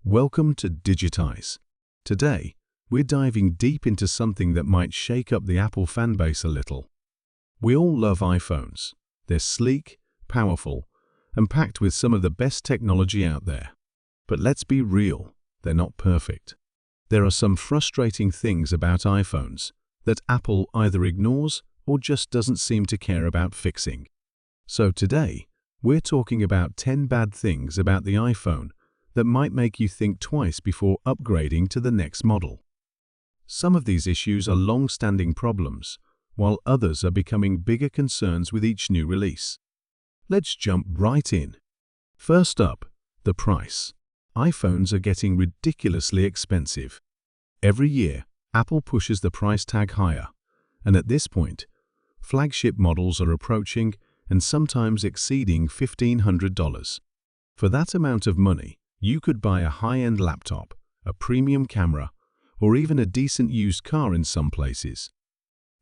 Welcome to Digitize. Today, we're diving deep into something that might shake up the Apple fanbase a little. We all love iPhones. They're sleek, powerful, and packed with some of the best technology out there. But let's be real, they're not perfect. There are some frustrating things about iPhones that Apple either ignores or just doesn't seem to care about fixing. So today, we're talking about 10 bad things about the iPhone that might make you think twice before upgrading to the next model. Some of these issues are long-standing problems, while others are becoming bigger concerns with each new release. Let's jump right in. First up, the price. iPhones are getting ridiculously expensive. Every year, Apple pushes the price tag higher, and at this point, flagship models are approaching and sometimes exceeding $1,500. For that amount of money, you could buy a high-end laptop, a premium camera, or even a decent used car in some places.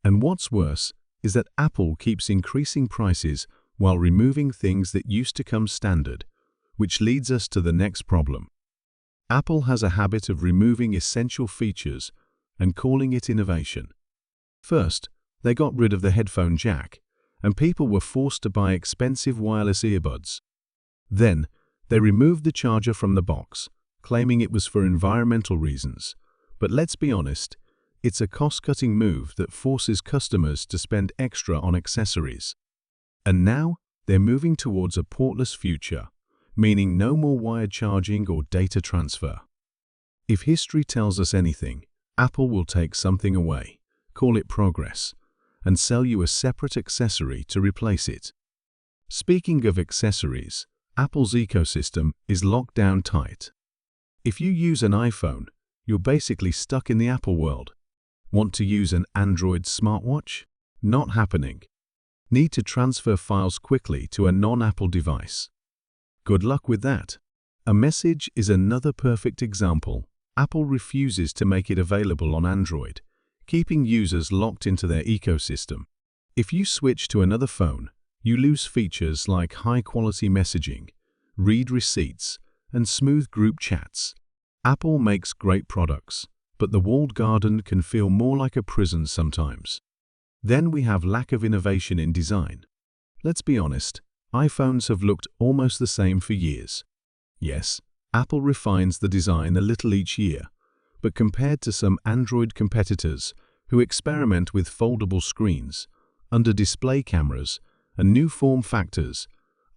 And what's worse is that Apple keeps increasing prices while removing things that used to come standard, which leads us to the next problem. Apple has a habit of removing essential features and calling it innovation. First, they got rid of the headphone jack, and people were forced to buy expensive wireless earbuds. Then, they removed the charger from the box, claiming it was for environmental reasons. But let's be honest, it's a cost-cutting move that forces customers to spend extra on accessories. And now, they're moving towards a portless future, meaning no more wired charging or data transfer. If history tells us anything, Apple will take something away, call it progress, and sell you a separate accessory to replace it. Speaking of accessories, Apple's ecosystem is locked down tight. If you use an iPhone, you're basically stuck in the Apple world. Want to use an Android smartwatch? Not happening. Need to transfer files quickly to a non-Apple device? Good luck with that. A message is another perfect example. Apple refuses to make it available on Android, keeping users locked into their ecosystem. If you switch to another phone, you lose features like high-quality messaging, read receipts, and smooth group chats. Apple makes great products, but the walled garden can feel more like a prison sometimes. Then we have lack of innovation in design. Let's be honest, iPhones have looked almost the same for years. Yes, Apple refines the design a little each year, but compared to some Android competitors who experiment with foldable screens, under-display cameras, and new form factors,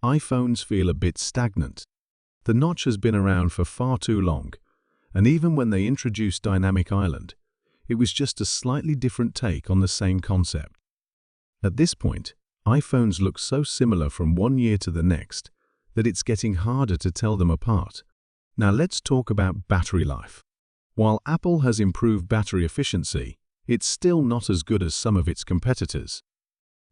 iPhones feel a bit stagnant. The notch has been around for far too long, and even when they introduced Dynamic Island, it was just a slightly different take on the same concept. At this point, iPhones look so similar from one year to the next that it's getting harder to tell them apart. Now let's talk about battery life. While Apple has improved battery efficiency, it's still not as good as some of its competitors.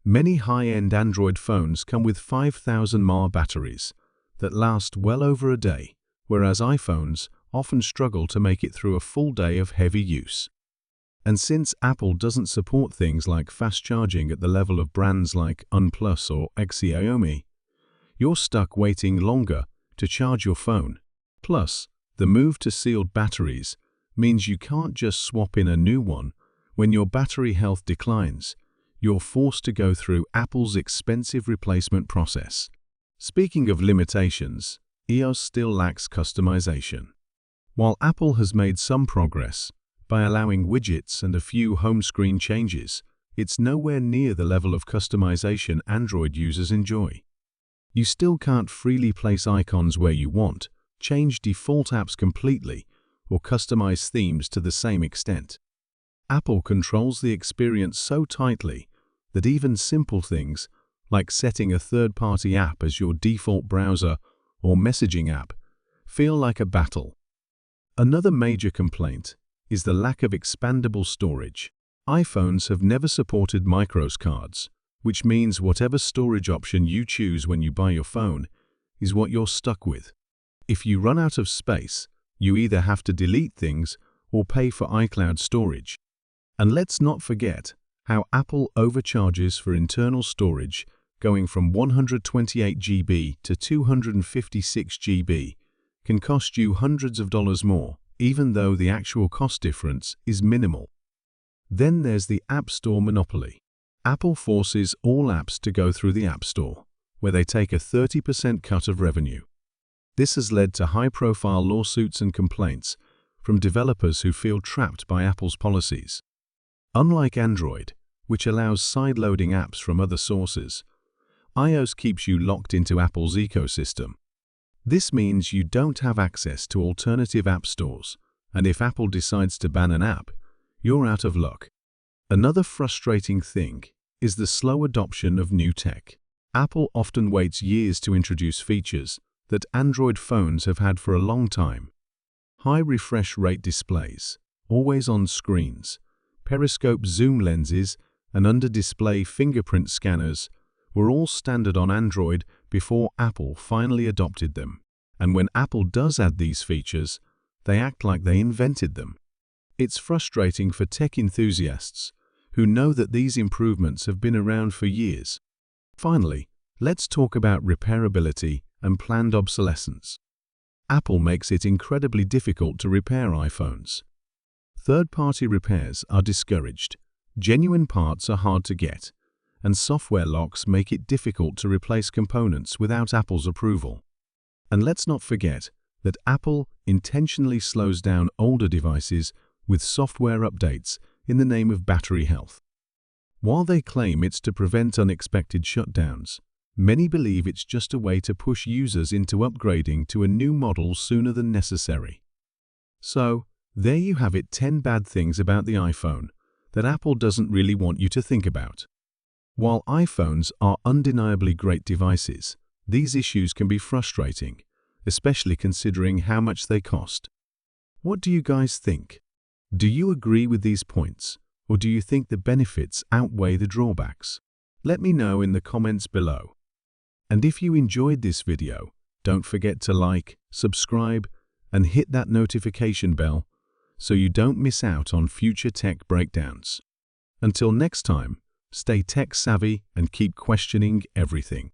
Many high-end Android phones come with 5,000 mAh batteries that last well over a day, whereas iPhones often struggle to make it through a full day of heavy use. And since Apple doesn't support things like fast charging at the level of brands like OnePlus or Xiaomi, you're stuck waiting longer to charge your phone. Plus, the move to sealed batteries means you can't just swap in a new one when your battery health declines. You're forced to go through Apple's expensive replacement process. Speaking of limitations, iOS still lacks customization. While Apple has made some progress by allowing widgets and a few home screen changes, it's nowhere near the level of customization Android users enjoy. You still can't freely place icons where you want, change default apps completely, or customize themes to the same extent. Apple controls the experience so tightly that even simple things like setting a third-party app as your default browser or messaging app feel like a battle. Another major complaint is the lack of expandable storage. iPhones have never supported microSD cards, which means whatever storage option you choose when you buy your phone is what you're stuck with. If you run out of space, you either have to delete things or pay for iCloud storage. And let's not forget how Apple overcharges for internal storage, going from 128 GB to 256 GB, can cost you hundreds of dollars more, even though the actual cost difference is minimal. Then there's the App Store monopoly. Apple forces all apps to go through the App Store, where they take a 30% cut of revenue. This has led to high-profile lawsuits and complaints from developers who feel trapped by Apple's policies. Unlike Android, which allows side-loading apps from other sources, iOS keeps you locked into Apple's ecosystem. This means you don't have access to alternative app stores, and if Apple decides to ban an app, you're out of luck. Another frustrating thing is the slow adoption of new tech. Apple often waits years to introduce features that Android phones have had for a long time. High refresh rate displays, always-on screens, periscope zoom lenses, and under-display fingerprint scanners were all standard on Android before Apple finally adopted them. And when Apple does add these features, they act like they invented them. It's frustrating for tech enthusiasts who know that these improvements have been around for years. Finally, let's talk about repairability and planned obsolescence. Apple makes it incredibly difficult to repair iPhones. Third-party repairs are discouraged, genuine parts are hard to get, and software locks make it difficult to replace components without Apple's approval. And let's not forget that Apple intentionally slows down older devices with software updates in the name of battery health. While they claim it's to prevent unexpected shutdowns, many believe it's just a way to push users into upgrading to a new model sooner than necessary. So, there you have it, 10 bad things about the iPhone that Apple doesn't really want you to think about. While iPhones are undeniably great devices, these issues can be frustrating, especially considering how much they cost. What do you guys think? Do you agree with these points, or do you think the benefits outweigh the drawbacks? Let me know in the comments below. And if you enjoyed this video, don't forget to like, subscribe, and hit that notification bell so you don't miss out on future tech breakdowns. Until next time, stay tech savvy and keep questioning everything.